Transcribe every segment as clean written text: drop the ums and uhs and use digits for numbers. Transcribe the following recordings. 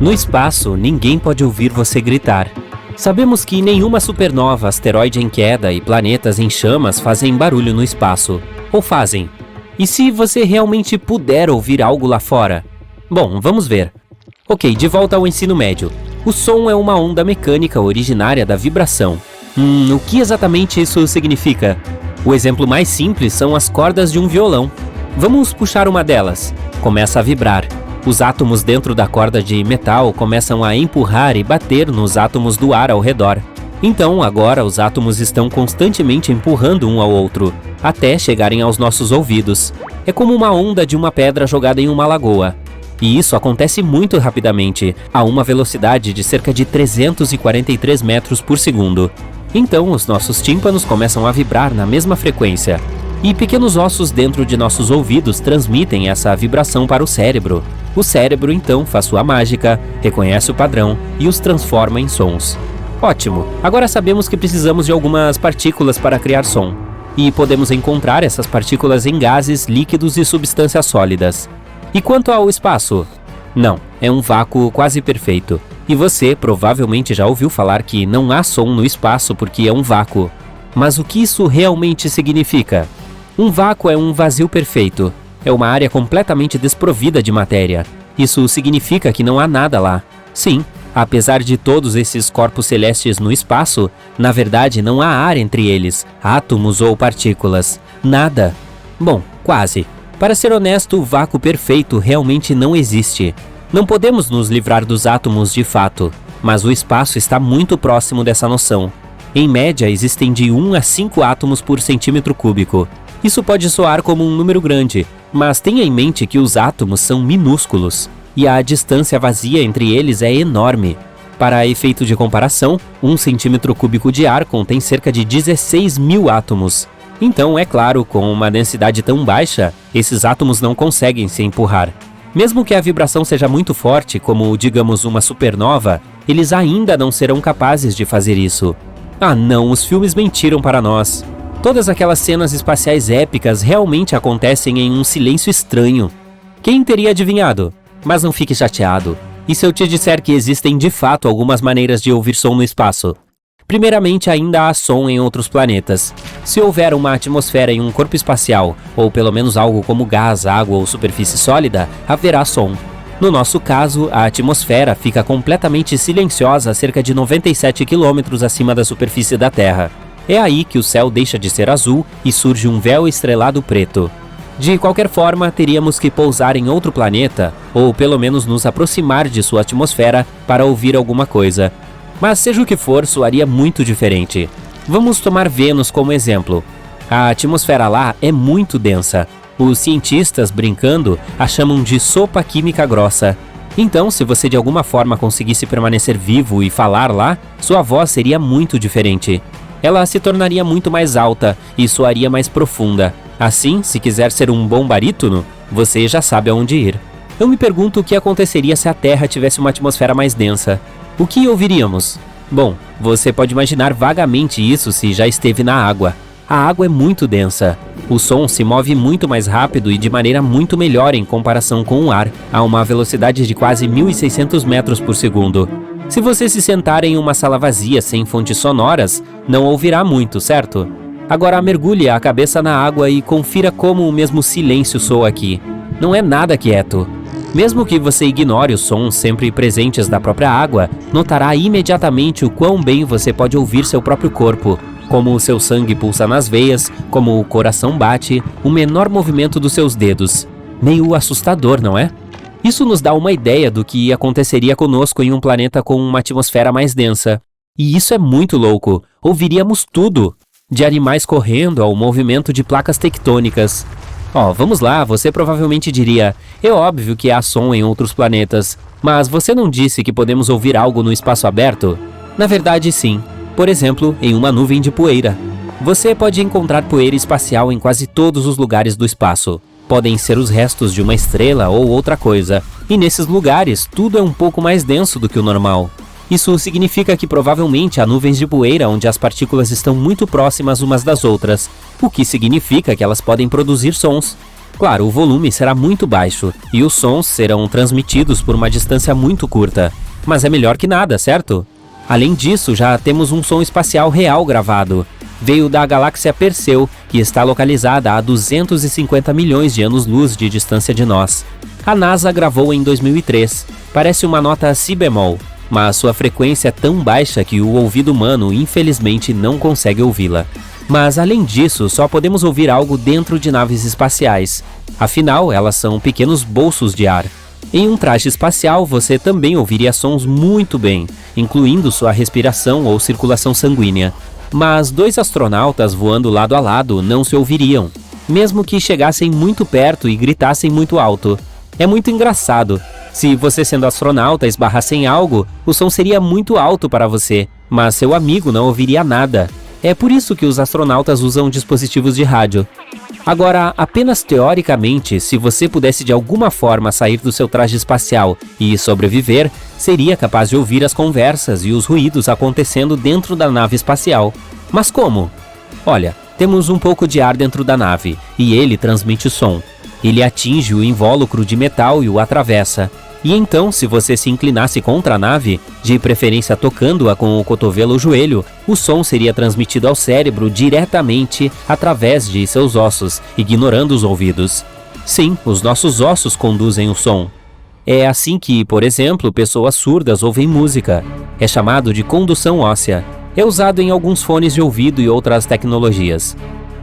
No espaço, ninguém pode ouvir você gritar. Sabemos que nenhuma supernova, asteroide em queda e planetas em chamas fazem barulho no espaço. Ou fazem? E se você realmente puder ouvir algo lá fora? Bom, vamos ver. Ok, de volta ao ensino médio. O som é uma onda mecânica originária da vibração. O que exatamente isso significa? O exemplo mais simples são as cordas de um violão. Vamos puxar uma delas. Começa a vibrar. Os átomos dentro da corda de metal começam a empurrar e bater nos átomos do ar ao redor. Então, agora os átomos estão constantemente empurrando um ao outro, até chegarem aos nossos ouvidos. É como uma onda de uma pedra jogada em uma lagoa. E isso acontece muito rapidamente, a uma velocidade de cerca de 343 metros por segundo. Então, os nossos tímpanos começam a vibrar na mesma frequência. E pequenos ossos dentro de nossos ouvidos transmitem essa vibração para o cérebro. O cérebro, então, faz sua mágica, reconhece o padrão e os transforma em sons. Ótimo! Agora sabemos que precisamos de algumas partículas para criar som. E podemos encontrar essas partículas em gases, líquidos e substâncias sólidas. E quanto ao espaço? Não, é um vácuo quase perfeito. E você provavelmente já ouviu falar que não há som no espaço porque é um vácuo. Mas o que isso realmente significa? Um vácuo é um vazio perfeito. É uma área completamente desprovida de matéria. Isso significa que não há nada lá. Sim, apesar de todos esses corpos celestes no espaço, na verdade não há ar entre eles, átomos ou partículas. Nada. Bom, quase. Para ser honesto, o vácuo perfeito realmente não existe. Não podemos nos livrar dos átomos de fato, mas o espaço está muito próximo dessa noção. Em média, existem de 1 a 5 átomos por centímetro cúbico. Isso pode soar como um número grande, mas tenha em mente que os átomos são minúsculos e a distância vazia entre eles é enorme. Para efeito de comparação, 1 centímetro cúbico de ar contém cerca de 16 mil átomos. Então, é claro, com uma densidade tão baixa, esses átomos não conseguem se empurrar. Mesmo que a vibração seja muito forte, como, digamos, uma supernova, eles ainda não serão capazes de fazer isso. Ah não, os filmes mentiram para nós. Todas aquelas cenas espaciais épicas realmente acontecem em um silêncio estranho. Quem teria adivinhado? Mas não fique chateado. E se eu te disser que existem de fato algumas maneiras de ouvir som no espaço? Primeiramente, ainda há som em outros planetas. Se houver uma atmosfera em um corpo espacial, ou pelo menos algo como gás, água ou superfície sólida, haverá som. No nosso caso, a atmosfera fica completamente silenciosa a cerca de 97 km acima da superfície da Terra. É aí que o céu deixa de ser azul e surge um véu estrelado preto. De qualquer forma, teríamos que pousar em outro planeta, ou pelo menos nos aproximar de sua atmosfera para ouvir alguma coisa. Mas seja o que for, soaria muito diferente. Vamos tomar Vênus como exemplo. A atmosfera lá é muito densa. Os cientistas, brincando, a chamam de sopa química grossa. Então, se você de alguma forma conseguisse permanecer vivo e falar lá, sua voz seria muito diferente. Ela se tornaria muito mais alta e soaria mais profunda. Assim, se quiser ser um bom barítono, você já sabe aonde ir. Eu me pergunto o que aconteceria se a Terra tivesse uma atmosfera mais densa. O que ouviríamos? Bom, você pode imaginar vagamente isso se já esteve na água. A água é muito densa. O som se move muito mais rápido e de maneira muito melhor em comparação com o ar, a uma velocidade de quase 1.600 metros por segundo. Se você se sentar em uma sala vazia sem fontes sonoras, não ouvirá muito, certo? Agora mergulhe a cabeça na água e confira como o mesmo silêncio soa aqui. Não é nada quieto. Mesmo que você ignore os sons sempre presentes da própria água, notará imediatamente o quão bem você pode ouvir seu próprio corpo, como o seu sangue pulsa nas veias, como o coração bate, o menor movimento dos seus dedos. Meio assustador, não é? Isso nos dá uma ideia do que aconteceria conosco em um planeta com uma atmosfera mais densa. E isso é muito louco. Ouviríamos tudo. De animais correndo ao movimento de placas tectônicas. Vamos lá, você provavelmente diria, é óbvio que há som em outros planetas, mas você não disse que podemos ouvir algo no espaço aberto? Na verdade, sim. Por exemplo, em uma nuvem de poeira. Você pode encontrar poeira espacial em quase todos os lugares do espaço. Podem ser os restos de uma estrela ou outra coisa, e nesses lugares tudo é um pouco mais denso do que o normal. Isso significa que provavelmente há nuvens de poeira onde as partículas estão muito próximas umas das outras, o que significa que elas podem produzir sons. Claro, o volume será muito baixo e os sons serão transmitidos por uma distância muito curta. Mas é melhor que nada, certo? Além disso, já temos um som espacial real gravado. Veio da galáxia Perseu, que está localizada a 250 milhões de anos-luz de distância de nós. A NASA gravou em 2003. Parece uma nota si bemol, mas sua frequência é tão baixa que o ouvido humano, infelizmente, não consegue ouvi-la. Mas, além disso, só podemos ouvir algo dentro de naves espaciais. Afinal, elas são pequenos bolsos de ar. Em um traje espacial, você também ouviria sons muito bem, incluindo sua respiração ou circulação sanguínea. Mas 2 astronautas voando lado a lado não se ouviriam, mesmo que chegassem muito perto e gritassem muito alto. É muito engraçado. Se você, sendo astronauta, esbarrasse em algo, o som seria muito alto para você, mas seu amigo não ouviria nada. É por isso que os astronautas usam dispositivos de rádio. Agora, apenas teoricamente, se você pudesse de alguma forma sair do seu traje espacial e sobreviver, seria capaz de ouvir as conversas e os ruídos acontecendo dentro da nave espacial. Mas como? Olha, temos um pouco de ar dentro da nave e ele transmite som. Ele atinge o invólucro de metal e o atravessa. E então, se você se inclinasse contra a nave, de preferência tocando-a com o cotovelo ou joelho, o som seria transmitido ao cérebro diretamente através de seus ossos, ignorando os ouvidos. Sim, os nossos ossos conduzem o som. É assim que, por exemplo, pessoas surdas ouvem música. É chamado de condução óssea. É usado em alguns fones de ouvido e outras tecnologias.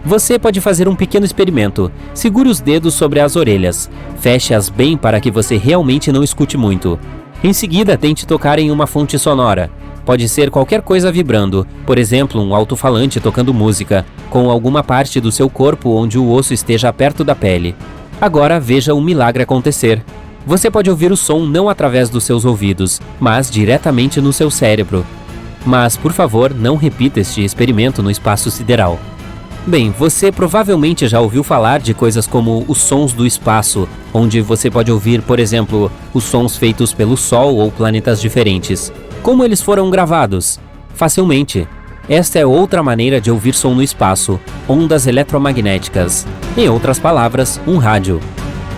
Você pode fazer um pequeno experimento. Segure os dedos sobre as orelhas. Feche-as bem para que você realmente não escute muito. Em seguida, tente tocar em uma fonte sonora. Pode ser qualquer coisa vibrando, por exemplo, um alto-falante tocando música, com alguma parte do seu corpo onde o osso esteja perto da pele. Agora veja um milagre acontecer. Você pode ouvir o som não através dos seus ouvidos, mas diretamente no seu cérebro. Mas, por favor, não repita este experimento no espaço sideral. Bem, você provavelmente já ouviu falar de coisas como os sons do espaço, onde você pode ouvir, por exemplo, os sons feitos pelo Sol ou planetas diferentes. Como eles foram gravados? Facilmente. Esta é outra maneira de ouvir som no espaço, ondas eletromagnéticas. Em outras palavras, um rádio.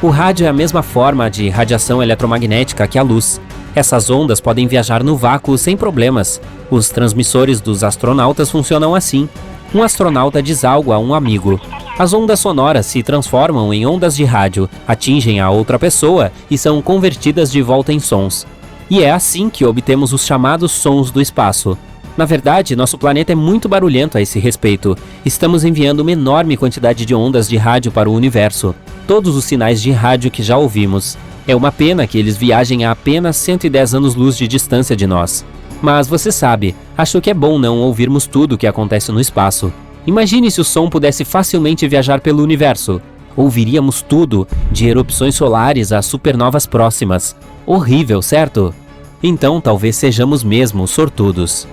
O rádio é a mesma forma de radiação eletromagnética que a luz. Essas ondas podem viajar no vácuo sem problemas. Os transmissores dos astronautas funcionam assim. Um astronauta diz algo a um amigo. As ondas sonoras se transformam em ondas de rádio, atingem a outra pessoa e são convertidas de volta em sons. E é assim que obtemos os chamados sons do espaço. Na verdade, nosso planeta é muito barulhento a esse respeito. Estamos enviando uma enorme quantidade de ondas de rádio para o universo. Todos os sinais de rádio que já ouvimos. É uma pena que eles viajem a apenas 110 anos-luz de distância de nós. Mas você sabe, acho que é bom não ouvirmos tudo o que acontece no espaço. Imagine se o som pudesse facilmente viajar pelo universo. Ouviríamos tudo, de erupções solares a supernovas próximas. Horrível, certo? Então talvez sejamos mesmo sortudos.